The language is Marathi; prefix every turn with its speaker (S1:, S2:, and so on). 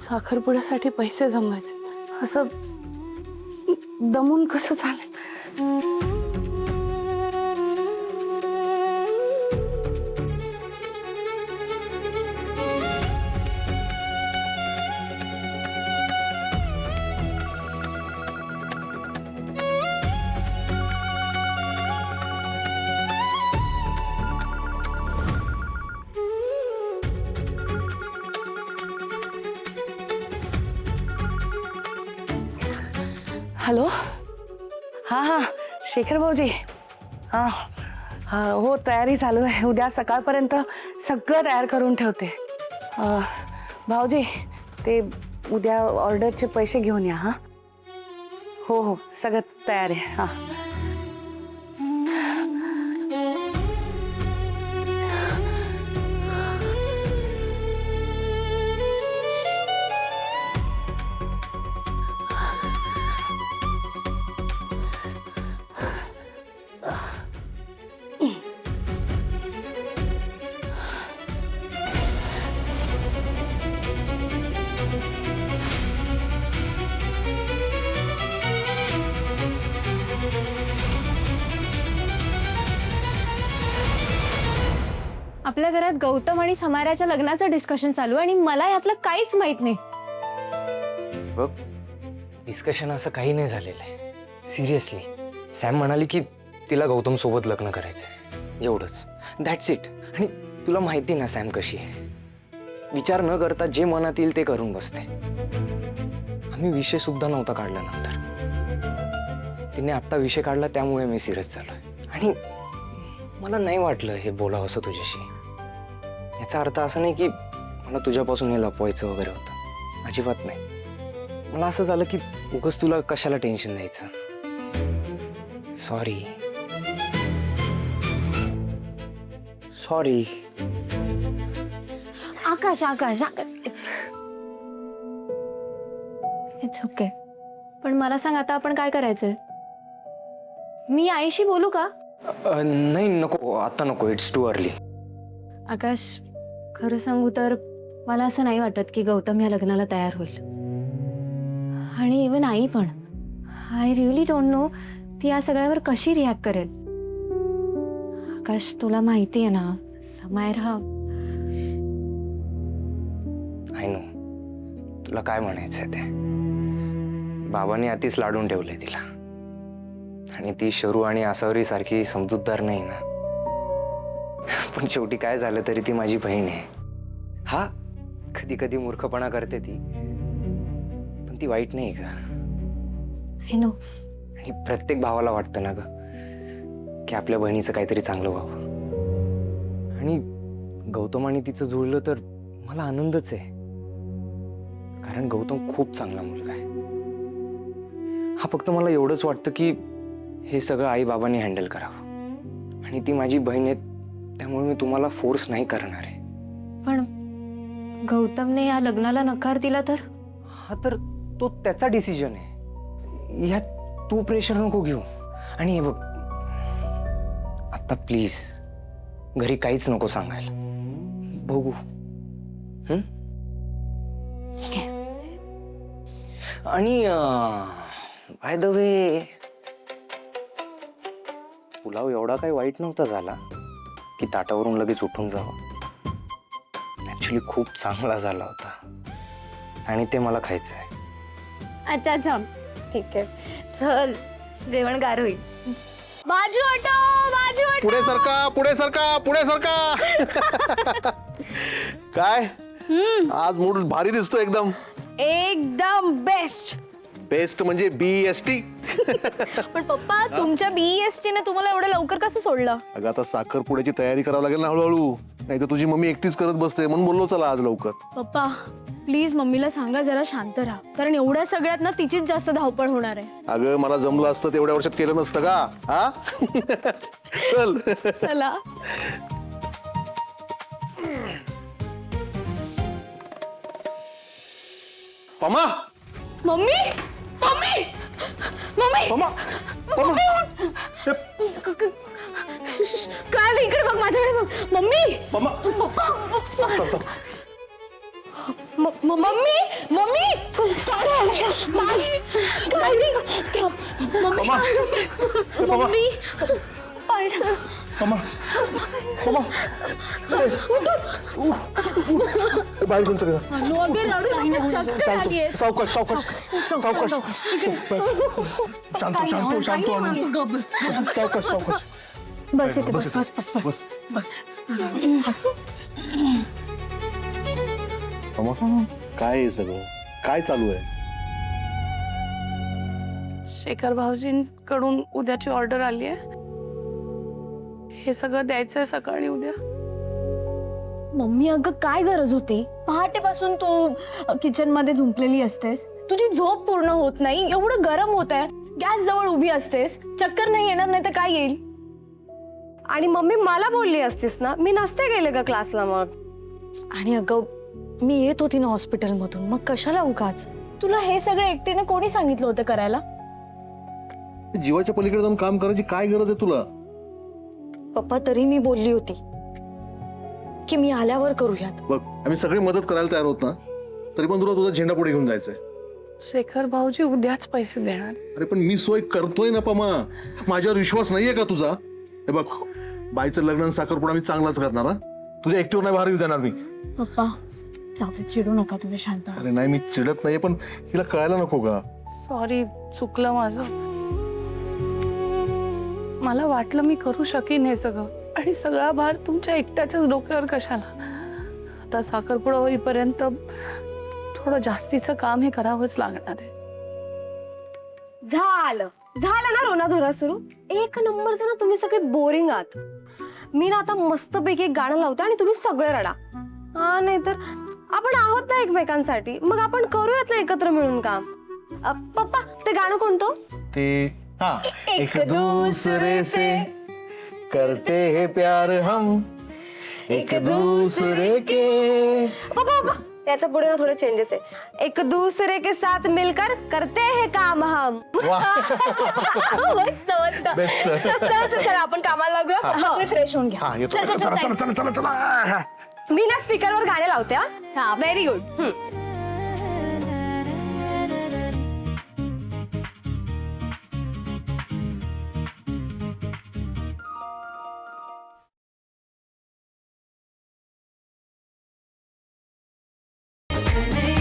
S1: साखरपुड्यासाठी पैसे जमवायचे असं दमून कसं झालं? हॅलो, हां हां शेखर भाऊजी, हां हां हो तयारी चालू आहे. उद्या सकाळपर्यंत सगळं तयार करून ठेवते. भाऊजी ते उद्या ऑर्डरचे पैसे घेऊन या. हां हो हो सगळं तयार आहे. हां
S2: आपल्या घरात गौतम आणि समाराच्या लग्नाचं डिस्कशन चालू आहे आणि मला यातलं काहीच माहित नाही.
S3: बघ, डिस्कशन असं काही नाही झालेलं आहे. सिरियसली सॅम म्हणाली की तिला गौतम सोबत लग्न करायचंय, एवढंच, दॅट्स इट. आणि तुला माहिती ना सॅम कशी आहे, विचार न करता जे मनात येईल ते करून बसते. आम्ही विषय सुद्धा नव्हता काढला नंतर. तिने आत्ता विषय काढला त्यामुळे मी सिरियस झालोय. आणि मला नाही वाटलं हे बोलावं असं तुझ्याशी. याचा अर्थ असा नाही की मला तुझ्यापासून हे लपवायचं वगैरे होतं, अजिबात नाही. मला असं झालं की उगाच तुला कशाला टेन्शन द्यायचं. Sorry sorry.
S2: Akash Akash it's okay. पण मला सांग आता आपण काय करायचंय? मी आईशी बोलू का?
S3: नाही नको, आता नको, इट्स टू अर्ली.
S2: आकाश खरं सांगू तर मला असं नाही वाटत की गौतम या लग्नाला तयार होईल. आणि इवन आई पण. आय रिअली डोंट नो ती या सगळ्यावर कशी रिॲक्ट करेल. आकाश तुला माहिती आहे ना, समायरा.
S3: आय नो तुला काय म्हणायचंय ते. बाबांनी अतिच लाडून ठेवलंय तिला. आणि ती शरू आणि आसावरी सारखी समजूतदार नाही ना. पण शेवटी काय झालं तरी ती माझी बहीण आहे. हा कधी कधी मूर्खपणा करते ती, पण ती वाईट नाही का.
S2: I know.
S3: आणि प्रत्येक भावाला वाटतं ना ग की आपल्या बहिणीचं काहीतरी चांगलं व्हावं. आणि गौतम आणि तिचं जुळलं तर मला आनंदच आहे, कारण गौतम खूप चांगला मुलगा आहे. हा फक्त मला एवढंच वाटतं की हे सगळं आई बाबांनी हँडल करावं. आणि ती माझी बहीण आहे त्यामुळे मी तुम्हाला फोर्स नाही करणार आहे.
S2: पण गौतमने या लग्नाला नकार दिला तर?
S3: हा तर तो त्याचा डिसिजन आहे, ह्यात तू प्रेशर नको घेऊ. आणि हे बघ आता प्लीज घरी काहीच नको सांगायला, बघू. आणि बाय द वे पुलाव एवढा काही वाईट नव्हता झाला की ताटावरून लगेच उठून जावं. ऍक्च्युली खूप चांगला झाला होता आणि ते मला खायचं आहे.
S2: अच्छा अच्छा ठीक आहे, चल जेवण गार होईल. बाजू हटो, बाजू हटो.
S4: पुढे सरका, पुढे सरका, पुढे सरका. काय आज मूड भारी दिसतो एकदम.
S5: एकदम बेस्ट.
S4: बेस्ट म्हणजे BEST.
S5: पण पप्पा तुमच्या BEST ने तुम्हाला एवढं लवकर कसं सोडलं?
S4: अगं आता साखरपुड्याची तयारी करावी लागेल ना हळूहळू, नाही तर तुझी मम्मी एकटीच करत बसते, म्हणून बोललो चला आज लवकर.
S5: पप्पा प्लीज मम्मीला सांगा जरा शांत राहा, कारण एवढ्या सगळ्यात ना तिचीच जास्त धावपळ होणार आहे.
S4: अगं मला जमलं असतं तेवढ्या वर्षात केलं नसतं का? हा चल
S5: चला.
S4: पमा
S5: मम्मी मम्मी मम्मी
S4: पमा
S5: मम्मी काय इकडे बघ, माझ्याकडे बघ. मम्मी
S4: पमा
S5: पप्पा. मम्मी मम्मी मम्मी
S4: मामा मामा बाहेर घेऊन चला. सावकाश सावकाश सावकाश शांत शांत शांत सावकाश सावकाश.
S5: बस इथे बस बस बस बस बस.
S4: मामा काय आहे सगळं काय चालू आहे?
S1: शेखर भाऊजींकडून उद्याची ऑर्डर आली आहे. हे सगळं द्यायचंय सकाळी उद्या.
S5: मम्मी अगं काय गरज होती? पहाटेपासून तू किचन मध्ये झुंपलेली असतेस, तुझी झोप पूर्ण होत नाही, एवढं गरम होत आहे, गॅस जवळ उभी असतेस, चक्कर नाही येणार नाही तर काय येईल?
S6: आणि मम्मी मला बोलली असतीस ना, मी नसते गेले ग क्लासला मग.
S7: आणि अगं मी येत होती ना हॉस्पिटलमधून, मग कशाला उगाच?
S5: तुला हे सगळं एकटीने कोणी सांगितलं होतं करायला?
S4: जीवाच्या पलीकडे जाऊन काम करायची काय गरज आहे तुला?
S7: पप्पा तरी मी बोलली होती की मी आल्यावर करूयात.
S4: बघ आम्ही सगळे मदत करायला तयार होत ना, तरी पण तुला तुझा झेंडा पुढे घेऊन जायचंय.
S1: शेखर भाऊजी उद्याच पैसे देणार.
S4: अरे पण मी सोय करतोय ना पमा, माझ्यावर विश्वास नाहीये का तुझा? हे बघ बाईचं लग्न आणि साखरपुडा मी चांगलाच करणार हा. तुझ्या एकटीवर नाही बाहेर येऊ देणार मी.
S5: पप्पा जाऊ दे, चिडू नका तुम्ही, शांत व्हा.
S4: अरे नाही मी चिडत नाहीये, पण हिला कळायला नको का?
S1: सॉरी, चुकलं माझं. मला वाटलं मी करू शकीन हे सगळं, आणि सगळा भार तुमच्या एकट्याच्याच डोक्यावर कशाला. आता साखरपुडा होईपर्यंत थोडं जास्तीचं काम हे करावंच लागणार आहे.
S6: झालं झालं ना रोना धोरा सुरू. एक नंबरचं ना तुम्ही सगळे बोरिंग आहात. मी ना आता मस्तपैकी एक गाणं लावते आणि तुम्ही सगळे रडा. हा नाहीतर आपण आहोत ना एकमेकांसाठी, मग आपण करूयात ना एकत्र मिळून काम. पप्पा ते गाणं कोणतं?
S4: ते हाँ एक दूसरे से करते हैं प्यार हम, एक दूसरे के.
S6: पप्पा त्याच्या पुढे ना थोडे चेंजेस आहे. एक दूसरे के साथ मिलकर करते हैं काम हम.
S5: मस्त मस्त.
S4: बेस्ट.
S5: चला चला चला, आपण कामाला लागूया. तुम्ही फ्रेश होऊन घ्या.
S4: हा येतो.
S5: चल, चल,
S4: चला
S5: चल,
S4: चला चला चला चला.
S6: मी ना स्पीकरवर गाणे लावते हा.
S5: हा व्हेरी गुड.
S8: Seni